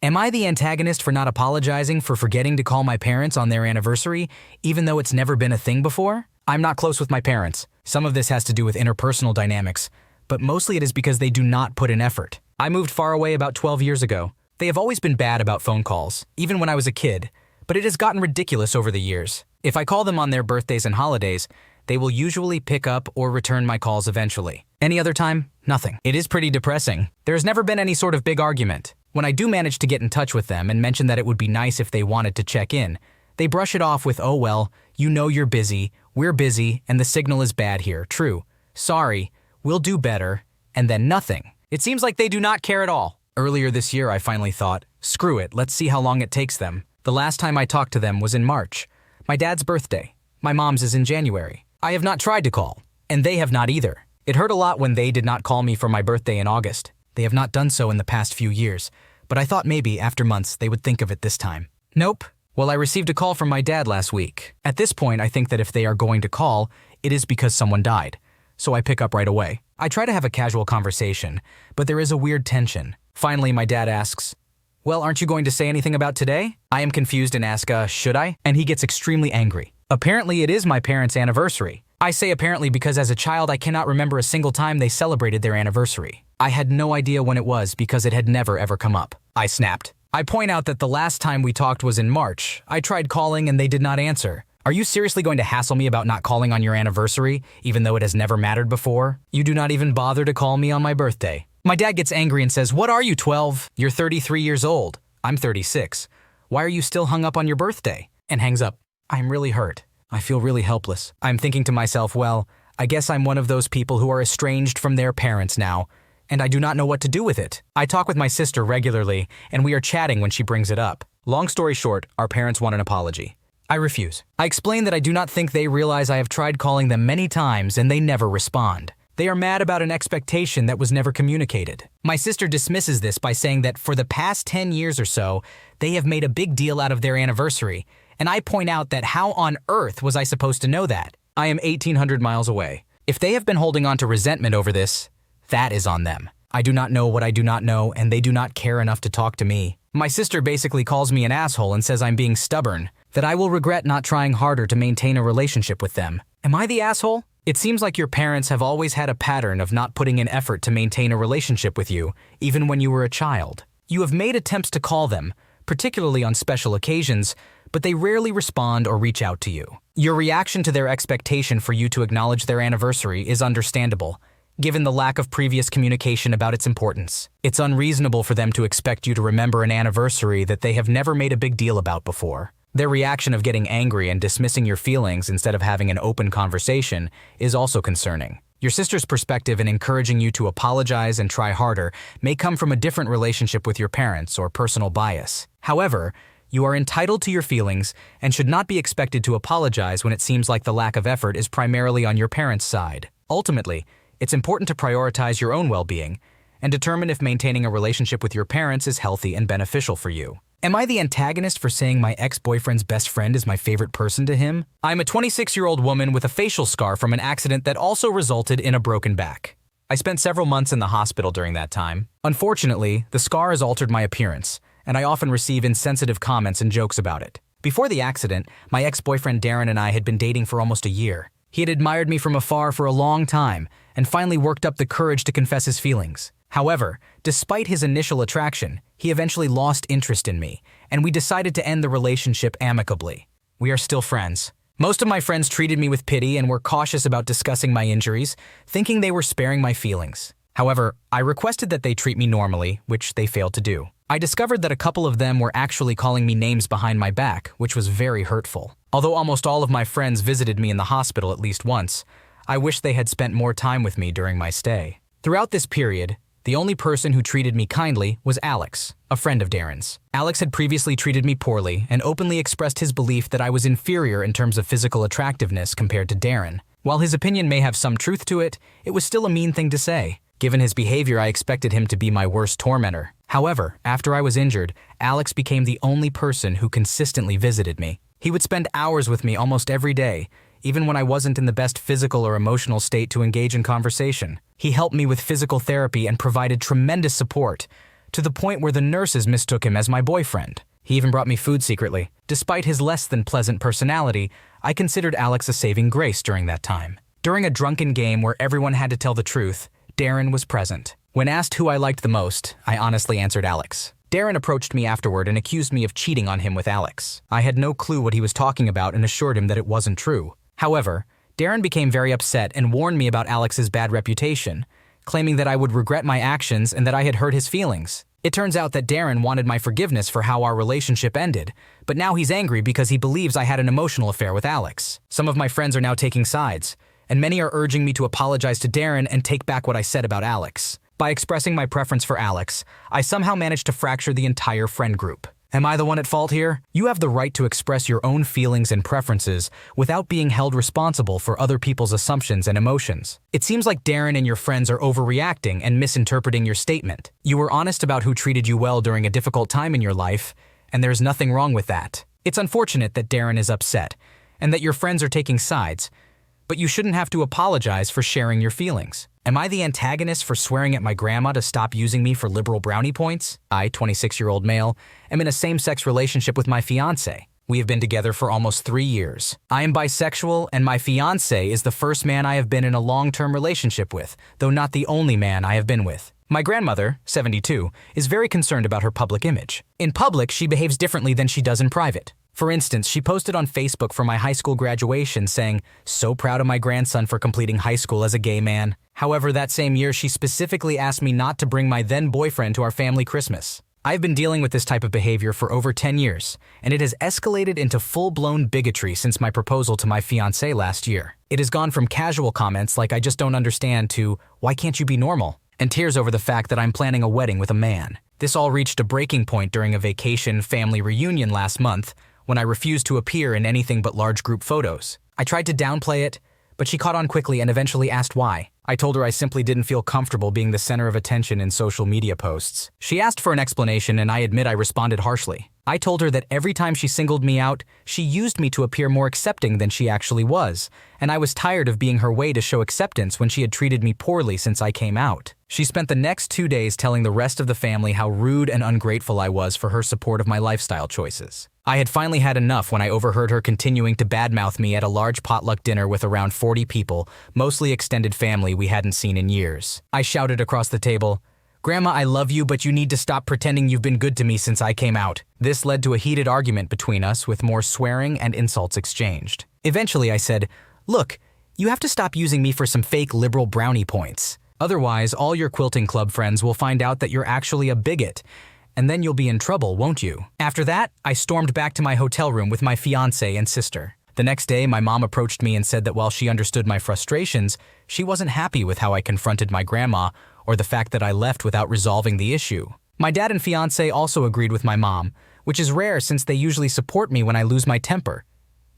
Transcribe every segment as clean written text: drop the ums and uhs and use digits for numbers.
Am I the antagonist for not apologizing for forgetting to call my parents on their anniversary, even though it's never been a thing before? I'm not close with my parents. Some of this has to do with interpersonal dynamics, but mostly it is because they do not put in effort. I moved far away about 12 years ago. They have always been bad about phone calls, even when I was a kid, but it has gotten ridiculous over the years. If I call them on their birthdays and holidays, they will usually pick up or return my calls eventually. Any other time, nothing. It is pretty depressing. There has never been any sort of big argument. When I do manage to get in touch with them and mention that it would be nice if they wanted to check in, they brush it off with, "Oh well, you know you're busy, we're busy, and the signal is bad here. True. Sorry, we'll do better," and then nothing. It seems like they do not care at all. Earlier this year, I finally thought, screw it, let's see how long it takes them. The last time I talked to them was in March, my dad's birthday. My mom's is in January. I have not tried to call, and they have not either. It hurt a lot when they did not call me for my birthday in August. They have not done so in the past few years, but I thought maybe after months they would think of it this time. Nope. Well, I received a call from my dad last week. At this point, I think that if they are going to call, it is because someone died. So I pick up right away. I try to have a casual conversation, but there is a weird tension. Finally, my dad asks, "Well, aren't you going to say anything about today?" I am confused and ask, should I? And he gets extremely angry. Apparently, it is my parents' anniversary. I say apparently because as a child, I cannot remember a single time they celebrated their anniversary. I had no idea when it was because it had never ever come up. I snapped. I point out that the last time we talked was in March. I tried calling and they did not answer. Are you seriously going to hassle me about not calling on your anniversary, even though it has never mattered before? You do not even bother to call me on my birthday. My dad gets angry and says, "What are you, 12? You're 33 years old. I'm 36. Why are you still hung up on your birthday?" And hangs up. I'm really hurt. I feel really helpless. I'm thinking to myself, well, I guess I'm one of those people who are estranged from their parents now, and I do not know what to do with it. I talk with my sister regularly, and we are chatting when she brings it up. Long story short, our parents want an apology. I refuse. I explain that I do not think they realize I have tried calling them many times and they never respond. They are mad about an expectation that was never communicated. My sister dismisses this by saying that for the past 10 years or so, they have made a big deal out of their anniversary, and I point out that how on earth was I supposed to know that? I am 1,800 miles away. If they have been holding on to resentment over this, that is on them. I do not know what I do not know, and they do not care enough to talk to me. My sister basically calls me an asshole and says I'm being stubborn, that I will regret not trying harder to maintain a relationship with them. Am I the asshole? It seems like your parents have always had a pattern of not putting in effort to maintain a relationship with you, even when you were a child. You have made attempts to call them, particularly on special occasions, but they rarely respond or reach out to you. Your reaction to their expectation for you to acknowledge their anniversary is understandable, given the lack of previous communication about its importance. It's unreasonable for them to expect you to remember an anniversary that they have never made a big deal about before. Their reaction of getting angry and dismissing your feelings instead of having an open conversation is also concerning. Your sister's perspective in encouraging you to apologize and try harder may come from a different relationship with your parents or personal bias. However, you are entitled to your feelings and should not be expected to apologize when it seems like the lack of effort is primarily on your parents' side. Ultimately, it's important to prioritize your own well-being and determine if maintaining a relationship with your parents is healthy and beneficial for you. Am I the antagonist for saying my ex-boyfriend's best friend is my favorite person to him? I'm a 26-year-old woman with a facial scar from an accident that also resulted in a broken back. I spent several months in the hospital during that time. Unfortunately, the scar has altered my appearance, and I often receive insensitive comments and jokes about it. Before the accident, my ex-boyfriend Darren and I had been dating for almost a year. He had admired me from afar for a long time and finally worked up the courage to confess his feelings. However, despite his initial attraction, he eventually lost interest in me, and we decided to end the relationship amicably. We are still friends. Most of my friends treated me with pity and were cautious about discussing my injuries, thinking they were sparing my feelings. However, I requested that they treat me normally, which they failed to do. I discovered that a couple of them were actually calling me names behind my back, which was very hurtful. Although almost all of my friends visited me in the hospital at least once, I wish they had spent more time with me during my stay. Throughout this period, the only person who treated me kindly was Alex, a friend of Darren's. Alex had previously treated me poorly and openly expressed his belief that I was inferior in terms of physical attractiveness compared to Darren. While his opinion may have some truth to it, it was still a mean thing to say. Given his behavior, I expected him to be my worst tormentor. However, after I was injured, Alex became the only person who consistently visited me. He would spend hours with me almost every day, even when I wasn't in the best physical or emotional state to engage in conversation. He helped me with physical therapy and provided tremendous support, to the point where the nurses mistook him as my boyfriend. He even brought me food secretly. Despite his less than pleasant personality, I considered Alex a saving grace during that time. During a drunken game where everyone had to tell the truth, Darren was present. When asked who I liked the most, I honestly answered Alex. Darren approached me afterward and accused me of cheating on him with Alex. I had no clue what he was talking about and assured him that it wasn't true. However, Darren became very upset and warned me about Alex's bad reputation, claiming that I would regret my actions and that I had hurt his feelings. It turns out that Darren wanted my forgiveness for how our relationship ended, but now he's angry because he believes I had an emotional affair with Alex. Some of my friends are now taking sides, and many are urging me to apologize to Darren and take back what I said about Alex. By expressing my preference for Alex, I somehow managed to fracture the entire friend group. Am I the one at fault here? You have the right to express your own feelings and preferences without being held responsible for other people's assumptions and emotions. It seems like Darren and your friends are overreacting and misinterpreting your statement. You were honest about who treated you well during a difficult time in your life, and there's nothing wrong with that. It's unfortunate that Darren is upset and that your friends are taking sides, but you shouldn't have to apologize for sharing your feelings. Am I the antagonist for swearing at my grandma to stop using me for liberal brownie points? I, 26-year-old male, am in a same-sex relationship with my fiancé. We have been together for almost 3 years. I am bisexual, and my fiancé is the first man I have been in a long-term relationship with, though not the only man I have been with. My grandmother, 72, is very concerned about her public image. In public, she behaves differently than she does in private. For instance, she posted on Facebook for my high school graduation saying, "So proud of my grandson for completing high school as a gay man." However, that same year, she specifically asked me not to bring my then boyfriend to our family Christmas. I've been dealing with this type of behavior for over 10 years, and it has escalated into full-blown bigotry since my proposal to my fiancé last year. It has gone from casual comments like "I just don't understand" to "Why can't you be normal?" and tears over the fact that I'm planning a wedding with a man. This all reached a breaking point during a vacation family reunion last month, when I refused to appear in anything but large group photos. I tried to downplay it, but she caught on quickly and eventually asked why. I told her I simply didn't feel comfortable being the center of attention in social media posts. She asked for an explanation, and I admit I responded harshly. I told her that every time she singled me out, she used me to appear more accepting than she actually was, and I was tired of being her way to show acceptance when she had treated me poorly since I came out. She spent the next 2 days telling the rest of the family how rude and ungrateful I was for her support of my lifestyle choices. I had finally had enough when I overheard her continuing to badmouth me at a large potluck dinner with around 40 people, mostly extended family we hadn't seen in years. I shouted across the table, "Grandma, I love you, but you need to stop pretending you've been good to me since I came out." This led to a heated argument between us with more swearing and insults exchanged. Eventually I said, "Look, you have to stop using me for some fake liberal brownie points. Otherwise, all your quilting club friends will find out that you're actually a bigot, and then you'll be in trouble, won't you?" After that, I stormed back to my hotel room with my fiancé and sister. The next day, my mom approached me and said that while she understood my frustrations, she wasn't happy with how I confronted my grandma or the fact that I left without resolving the issue. My dad and fiancé also agreed with my mom, which is rare since they usually support me when I lose my temper.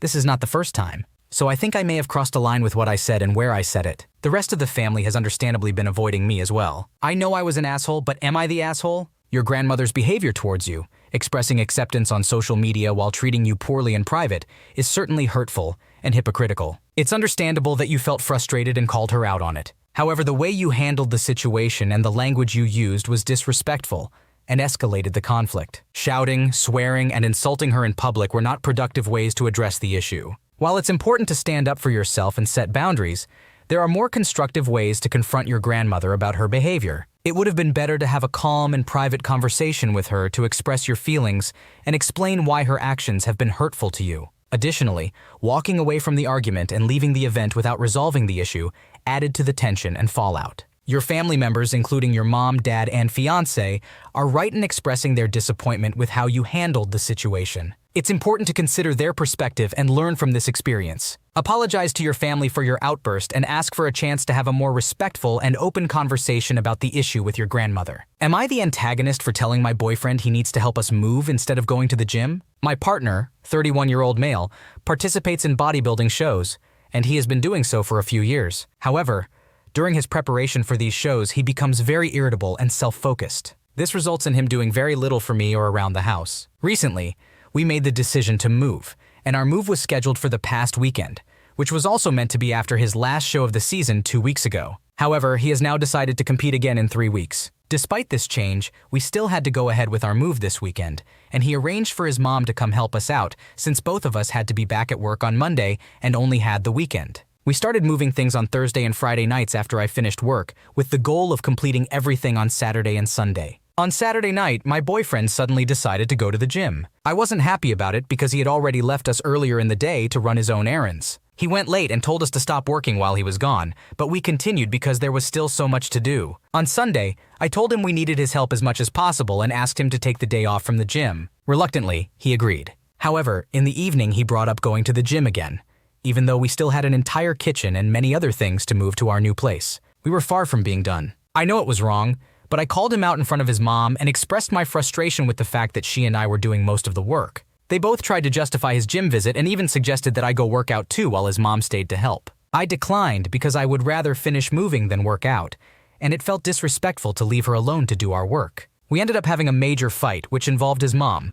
This is not the first time. So I think I may have crossed a line with what I said and where I said it. The rest of the family has understandably been avoiding me as well. I know I was an asshole, but am I the asshole? Your grandmother's behavior towards you, expressing acceptance on social media while treating you poorly in private, is certainly hurtful and hypocritical. It's understandable that you felt frustrated and called her out on it. However, the way you handled the situation and the language you used was disrespectful and escalated the conflict. Shouting, swearing, and insulting her in public were not productive ways to address the issue. While it's important to stand up for yourself and set boundaries, there are more constructive ways to confront your grandmother about her behavior. It would have been better to have a calm and private conversation with her to express your feelings and explain why her actions have been hurtful to you. Additionally, walking away from the argument and leaving the event without resolving the issue added to the tension and fallout. Your family members, including your mom, dad, and fiancé, are right in expressing their disappointment with how you handled the situation. It's important to consider their perspective and learn from this experience. Apologize to your family for your outburst and ask for a chance to have a more respectful and open conversation about the issue with your grandmother. Am I the antagonist for telling my boyfriend he needs to help us move instead of going to the gym? My partner, 31-year-old male, participates in bodybuilding shows, and he has been doing so for a few years. However, during his preparation for these shows, he becomes very irritable and self-focused. This results in him doing very little for me or around the house. Recently, we made the decision to move, and our move was scheduled for the past weekend, which was also meant to be after his last show of the season 2 weeks ago. However, he has now decided to compete again in 3 weeks. Despite this change, we still had to go ahead with our move this weekend, and he arranged for his mom to come help us out since both of us had to be back at work on Monday and only had the weekend. We started moving things on Thursday and Friday nights after I finished work, with the goal of completing everything on Saturday and Sunday. On Saturday night, my boyfriend suddenly decided to go to the gym. I wasn't happy about it because he had already left us earlier in the day to run his own errands. He went late and told us to stop working while he was gone, but we continued because there was still so much to do. On Sunday, I told him we needed his help as much as possible and asked him to take the day off from the gym. Reluctantly, he agreed. However, in the evening he brought up going to the gym again, even though we still had an entire kitchen and many other things to move to our new place. We were far from being done. I know it was wrong, but I called him out in front of his mom and expressed my frustration with the fact that she and I were doing most of the work. They both tried to justify his gym visit and even suggested that I go work out too while his mom stayed to help. I declined because I would rather finish moving than work out, and it felt disrespectful to leave her alone to do our work. We ended up having a major fight, which involved his mom,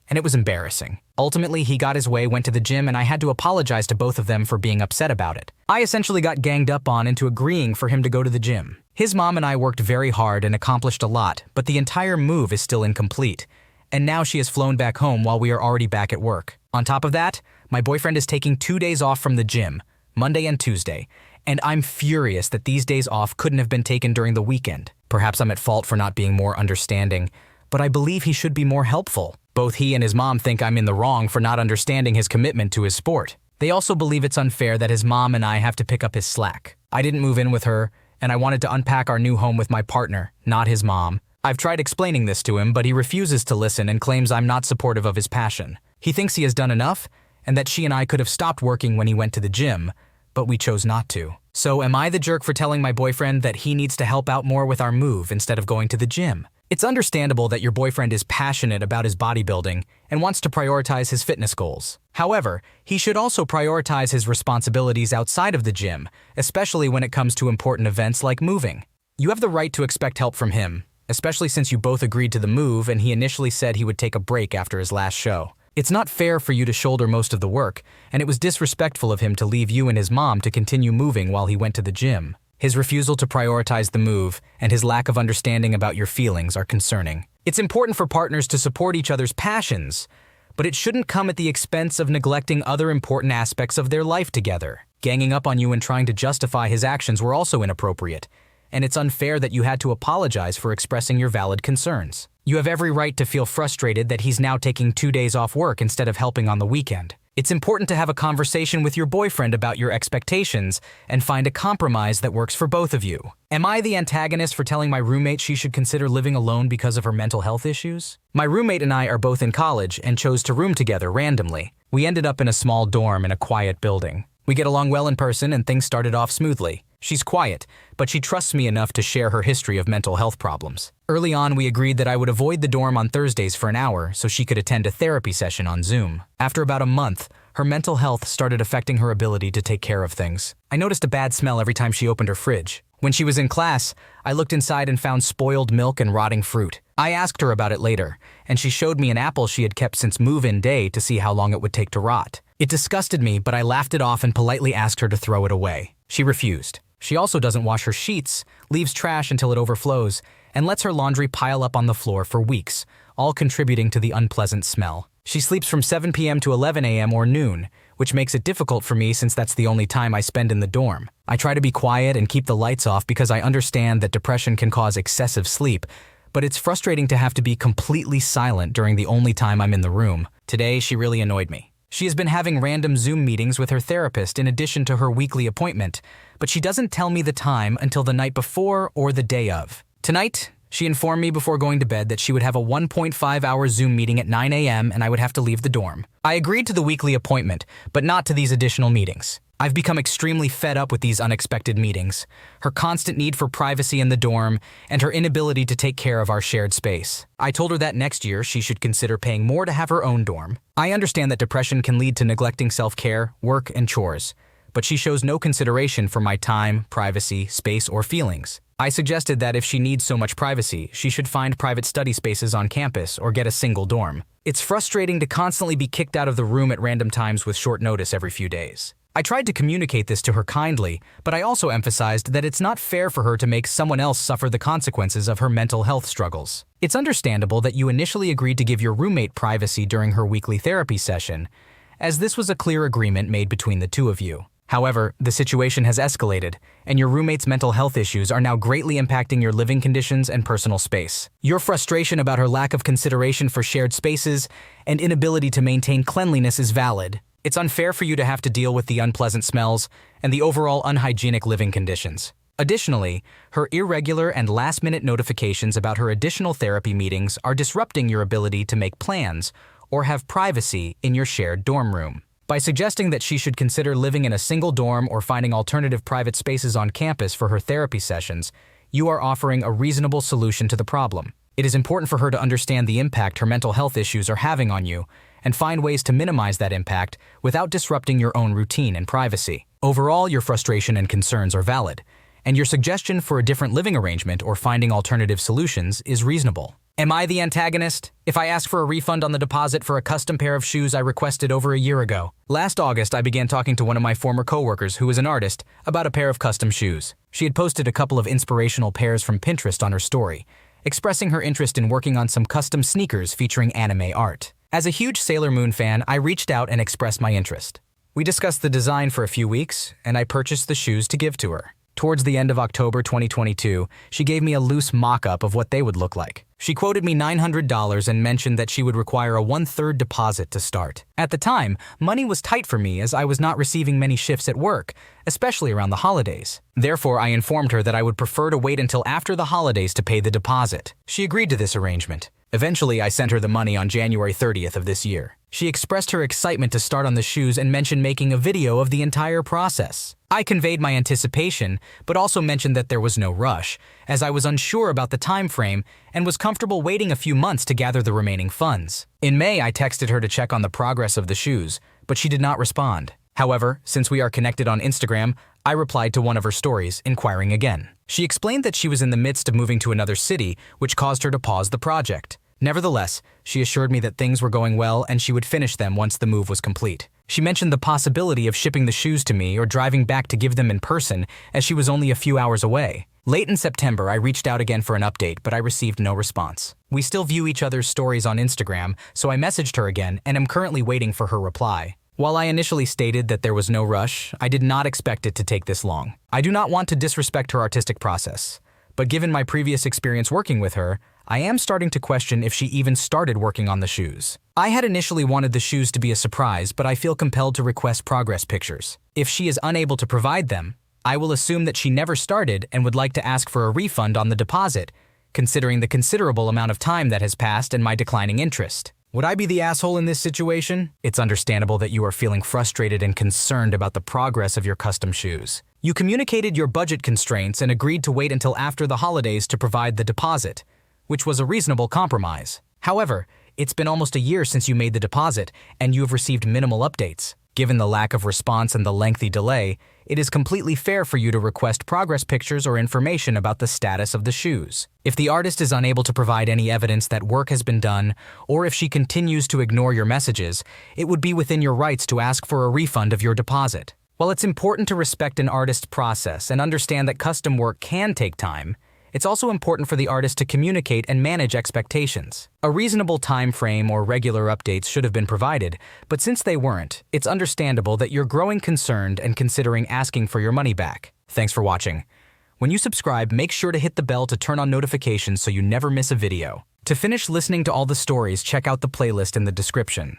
and it was embarrassing. Ultimately, he got his way, went to the gym, and I had to apologize to both of them for being upset about it. I essentially got ganged up on into agreeing for him to go to the gym. His mom and I worked very hard and accomplished a lot, but the entire move is still incomplete. And now she has flown back home while we are already back at work. On top of that, my boyfriend is taking 2 days off from the gym, Monday and Tuesday, and I'm furious that these days off couldn't have been taken during the weekend. Perhaps I'm at fault for not being more understanding, but I believe he should be more helpful. Both he and his mom think I'm in the wrong for not understanding his commitment to his sport. They also believe it's unfair that his mom and I have to pick up his slack. I didn't move in with her, and I wanted to unpack our new home with my partner, not his mom. I've tried explaining this to him, but he refuses to listen and claims I'm not supportive of his passion. He thinks he has done enough, and that she and I could have stopped working when he went to the gym, but we chose not to. So am I the jerk for telling my boyfriend that he needs to help out more with our move instead of going to the gym? It's understandable that your boyfriend is passionate about his bodybuilding and wants to prioritize his fitness goals. However, he should also prioritize his responsibilities outside of the gym, especially when it comes to important events like moving. You have the right to expect help from him, especially since you both agreed to the move and he initially said he would take a break after his last show. It's not fair for you to shoulder most of the work, and it was disrespectful of him to leave you and his mom to continue moving while he went to the gym. His refusal to prioritize the move and his lack of understanding about your feelings are concerning. It's important for partners to support each other's passions, but it shouldn't come at the expense of neglecting other important aspects of their life together. Ganging up on you and trying to justify his actions were also inappropriate, and it's unfair that you had to apologize for expressing your valid concerns. You have every right to feel frustrated that he's now taking 2 days off work instead of helping on the weekend. It's important to have a conversation with your boyfriend about your expectations and find a compromise that works for both of you. Am I the antagonist for telling my roommate she should consider living alone because of her mental health issues? My roommate and I are both in college and chose to room together randomly. We ended up in a small dorm in a quiet building. We get along well in person and things started off smoothly. She's quiet, but she trusts me enough to share her history of mental health problems. Early on, we agreed that I would avoid the dorm on Thursdays for an hour so she could attend a therapy session on Zoom. After about a month, her mental health started affecting her ability to take care of things. I noticed a bad smell every time she opened her fridge. When she was in class, I looked inside and found spoiled milk and rotting fruit. I asked her about it later, and she showed me an apple she had kept since move-in day to see how long it would take to rot. It disgusted me, but I laughed it off and politely asked her to throw it away. She refused. She also doesn't wash her sheets, leaves trash until it overflows, and lets her laundry pile up on the floor for weeks, all contributing to the unpleasant smell. She sleeps from 7 p.m. to 11 a.m. or noon, which makes it difficult for me since that's the only time I spend in the dorm. I try to be quiet and keep the lights off because I understand that depression can cause excessive sleep, but it's frustrating to have to be completely silent during the only time I'm in the room. Today, she really annoyed me. She has been having random Zoom meetings with her therapist in addition to her weekly appointment, but she doesn't tell me the time until the night before or the day of. Tonight, she informed me before going to bed that she would have a 1.5-hour Zoom meeting at 9 a.m. and I would have to leave the dorm. I agreed to the weekly appointment, but not to these additional meetings. I've become extremely fed up with these unexpected meetings, her constant need for privacy in the dorm, and her inability to take care of our shared space. I told her that next year she should consider paying more to have her own dorm. I understand that depression can lead to neglecting self-care, work, and chores, but she shows no consideration for my time, privacy, space, or feelings. I suggested that if she needs so much privacy, she should find private study spaces on campus or get a single dorm. It's frustrating to constantly be kicked out of the room at random times with short notice every few days. I tried to communicate this to her kindly, but I also emphasized that it's not fair for her to make someone else suffer the consequences of her mental health struggles. It's understandable that you initially agreed to give your roommate privacy during her weekly therapy session, as this was a clear agreement made between the two of you. However, the situation has escalated, and your roommate's mental health issues are now greatly impacting your living conditions and personal space. Your frustration about her lack of consideration for shared spaces and inability to maintain cleanliness is valid. It's unfair for you to have to deal with the unpleasant smells and the overall unhygienic living conditions. Additionally, her irregular and last-minute notifications about her additional therapy meetings are disrupting your ability to make plans or have privacy in your shared dorm room. By suggesting that she should consider living in a single dorm or finding alternative private spaces on campus for her therapy sessions, you are offering a reasonable solution to the problem. It is important for her to understand the impact her mental health issues are having on you and find ways to minimize that impact without disrupting your own routine and privacy. Overall, your frustration and concerns are valid, and your suggestion for a different living arrangement or finding alternative solutions is reasonable. Am I the antagonist? If I ask for a refund on the deposit for a custom pair of shoes I requested over a year ago. Last August, I began talking to one of my former coworkers who is an artist about a pair of custom shoes. She had posted a couple of inspirational pairs from Pinterest on her story, expressing her interest in working on some custom sneakers featuring anime art. As a huge Sailor Moon fan, I reached out and expressed my interest. We discussed the design for a few weeks, and I purchased the shoes to give to her. Towards the end of October 2022, she gave me a loose mock-up of what they would look like. She quoted me $900 and mentioned that she would require a 1/3 deposit to start. At the time, money was tight for me as I was not receiving many shifts at work, especially around the holidays. Therefore, I informed her that I would prefer to wait until after the holidays to pay the deposit. She agreed to this arrangement. Eventually, I sent her the money on January 30th of this year. She expressed her excitement to start on the shoes and mentioned making a video of the entire process. I conveyed my anticipation, but also mentioned that there was no rush, as I was unsure about the time frame and was comfortable waiting a few months to gather the remaining funds. In May, I texted her to check on the progress of the shoes, but she did not respond. However, since we are connected on Instagram, I replied to one of her stories, inquiring again. She explained that she was in the midst of moving to another city, which caused her to pause the project. Nevertheless, she assured me that things were going well and she would finish them once the move was complete. She mentioned the possibility of shipping the shoes to me or driving back to give them in person, as she was only a few hours away. Late in September, I reached out again for an update, but I received no response. We still view each other's stories on Instagram, so I messaged her again and am currently waiting for her reply. While I initially stated that there was no rush, I did not expect it to take this long. I do not want to disrespect her artistic process, but given my previous experience working with her, I am starting to question if she even started working on the shoes. I had initially wanted the shoes to be a surprise, but I feel compelled to request progress pictures. If she is unable to provide them, I will assume that she never started and would like to ask for a refund on the deposit, considering the considerable amount of time that has passed and my declining interest. Would I be the asshole in this situation? It's understandable that you are feeling frustrated and concerned about the progress of your custom shoes. You communicated your budget constraints and agreed to wait until after the holidays to provide the deposit, which was a reasonable compromise. However, it's been almost a year since you made the deposit, and you have received minimal updates. Given the lack of response and the lengthy delay, it is completely fair for you to request progress pictures or information about the status of the shoes. If the artist is unable to provide any evidence that work has been done, or if she continues to ignore your messages, it would be within your rights to ask for a refund of your deposit. While it's important to respect an artist's process and understand that custom work can take time, it's also important for the artist to communicate and manage expectations. A reasonable time frame or regular updates should have been provided, but since they weren't, it's understandable that you're growing concerned and considering asking for your money back. Thanks for watching. When you subscribe, make sure to hit the bell to turn on notifications so you never miss a video. To finish listening to all the stories, check out the playlist in the description.